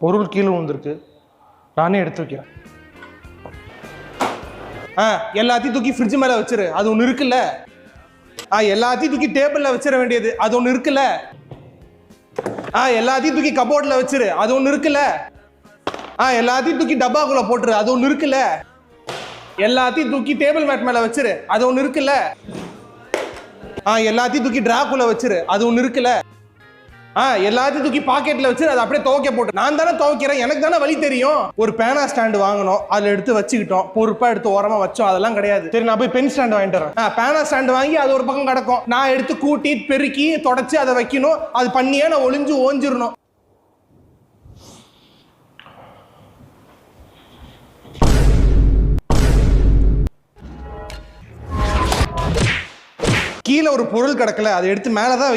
பொருள் கீழே விழுந்திருக்கு, நானே எடுத்து வைக்கிறேன். எல்லாத்தையும் தூக்கி ஃப்ரிட்ஜ் மேல வச்சிரு, அது ஒண்ணு இருக்குல்ல. எல்லாத்தையும் தூக்கி டேபிள்ல வச்சிட வேண்டியது, அது ஒண்ணு இருக்குல்ல. எல்லாத்தையும் தூக்கி கபோர்ட்ல வச்சிரு, அது ஒண்ணு இருக்குல்ல. எல்லாத்தையும் தூக்கி டப்பாக்குள்ள போட்டுரு, அது ஒண்ணு இருக்குல்ல. எல்லாத்தையும் தூக்கி டேபிள் மேட் மேல வச்சிரு, அது ஒண்ணு இருக்குல்ல. எல்லாத்தையும் தூக்கி டிராக்குள்ள வச்சிரு, அது ஒண்ணு இருக்குல்ல. எல்லாத்தையும் தூக்கி பாக்கெட்ல வச்சு அதை அப்படியே துவைக்க போட்டு. நான் தானே துவைக்கிறேன், எனக்கு தானே வழி தெரியும். ஒரு பேனா ஸ்டாண்டு வாங்கணும், அதில் எடுத்து வச்சுக்கிட்டோம், பொறுப்பா எடுத்து ஓரமா வச்சோம், அதெல்லாம் கிடையாது. சரி, நான் போய் பென் ஸ்டாண்டு வாங்கிட்டு வரேன். பேனா ஸ்டாண்டு வாங்கி அது ஒரு பக்கம் கிடக்கும், நான் எடுத்து கூட்டி பெருக்கி தொடச்சு அதை வைக்கணும். அது பண்ணியே நான் ஒளிஞ்சு ஓஞ்சிடணும். கீழே ஒரு பொருள் கிடக்கல, அதை எடுத்து மேலதான்